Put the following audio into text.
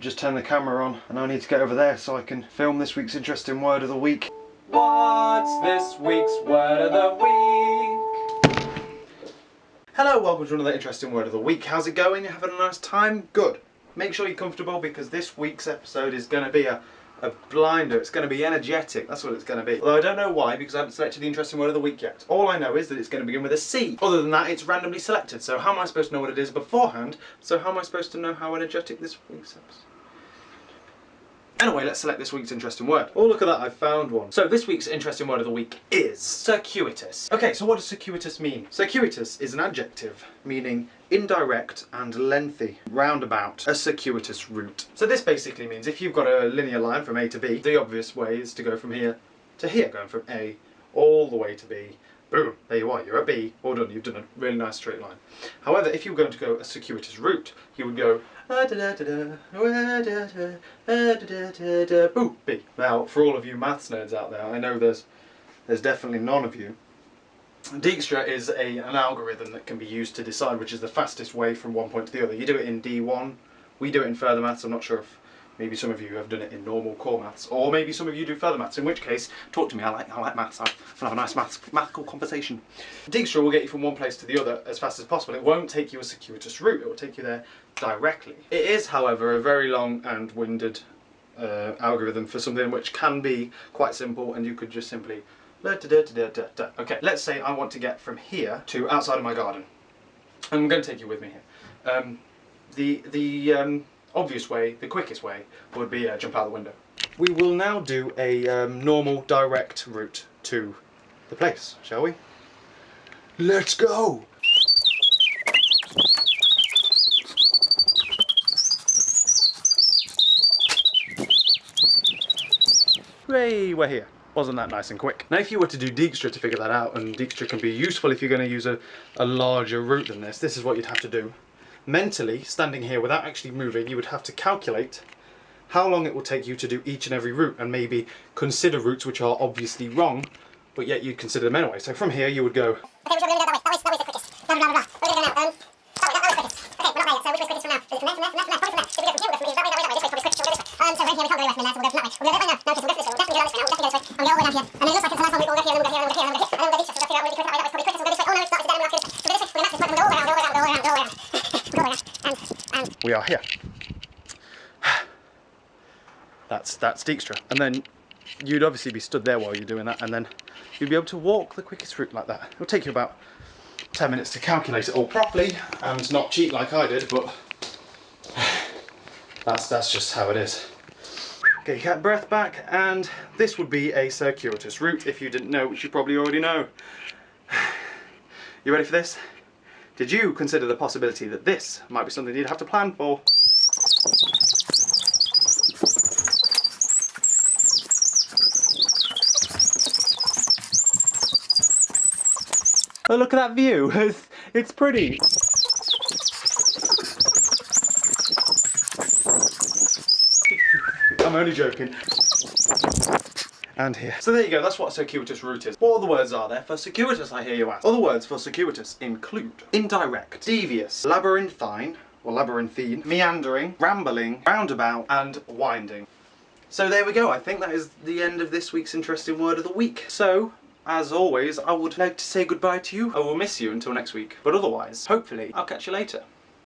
Just turn the camera on and I need to get over there so I can film this week's interesting word of the week. What's this week's word of the week? Hello, welcome to another interesting word of the week. How's it going? You having a nice time? Good. Make sure you're comfortable because this week's episode is going to be a blinder. It's going to be energetic. That's what it's going to be. Although I don't know why, because I haven't selected the interesting word of the week yet. All I know is that it's going to begin with a C. Other than that, it's randomly selected. So how am I supposed to know what it is beforehand? So how am I supposed to know how energetic this week's episode? Anyway, let's select this week's interesting word. Oh, look at that, I found one. So this week's interesting word of the week is circuitous. Okay, so what does circuitous mean? Circuitous is an adjective meaning indirect and lengthy, roundabout, a circuitous route. So this basically means if you've got a linear line from A to B, the obvious way is to go from here to here, going from A all the way to B. Boom, there you are, you're at B, all done, you've done a really nice straight line. However, if you were going to go a circuitous route, you would go boom, B. Now, for all of you maths nerds out there, I know there's definitely none of you. Dijkstra is an algorithm that can be used to decide which is the fastest way from one point to the other. You do it in D1, we do it in further maths. I'm not sure if maybe some of you have done it in normal core maths, or maybe some of you do further maths, in which case, talk to me, I like maths, I'll have a nice mathematical conversation. Dijkstra will get you from one place to the other as fast as possible. It won't take you a circuitous route, it will take you there directly. It is, however, a very long and winded algorithm for something which can be quite simple, and you could just simply okay, let's say I want to get from here to outside of my garden. I'm going to take you with me here. The obvious way, the quickest way, would be jump out the window. We will now do a normal direct route to the place, shall we? Let's go! Hooray, we're here. Wasn't that nice and quick? Now if you were to do Dijkstra to figure that out, and Dijkstra can be useful if you're going to use a larger route than this is what you'd have to do. Mentally, standing here without actually moving, you would have to calculate how long it will take you to do each and every route, and maybe consider routes which are obviously wrong, but yet you'd consider them anyway. So from here you would go... Okay, we're going to go that way. That way's the quickest. Blah, blah, blah, blah. We're going to go now. That way's quickest. Okay, we're not there yet. So which way's quickest from now? Is it from there, from there, from there, from there? Probably from there. So we go from here, we'll go from here. That way, that way, this way, probably quickest. So we'll go this way. So right here, we can't go anywhere from there, so we'll go from that way. We'll go that way now. No, okay, so we'll go this way. We'll definitely go this way now. We'll definitely go this way. And we'll go all the way down here. And then it looks like it's the last one. We'll go here, and then we'll go here, and then we'll go here, and then we'll go here. And then we'll go this way. So we'll figure out really quick. That way, that way's probably quickest. We'll go this way. Oh no, it's not. It's dead. We'll have to do this. So we'll go this way. We're going to match this point. We'll go all the way around, all the way around, all the way around, all the way around. Go all the way around. And we are here. That's Dijkstra. And then you'd obviously be stood there while you're doing that, and then you'd be able to walk the quickest route like that. It'll take you about 10 minutes to calculate it all properly and not cheat like I did, but that's just how it is. Okay, get breath back, and this would be a circuitous route if you didn't know, which you probably already know. You ready for this? Did you consider the possibility that this might be something you'd have to plan for? Oh, look at that view. It's pretty. I'm only joking. And here. So there you go, that's what a circuitous route is. What other words are there for circuitous, I hear you ask? Other words for circuitous include indirect, devious, labyrinthine, or labyrinthine, meandering, rambling, roundabout, and winding. So there we go, I think that is the end of this week's interesting word of the week. So, as always, I would like to say goodbye to you. I will miss you until next week, but otherwise, hopefully, I'll catch you later.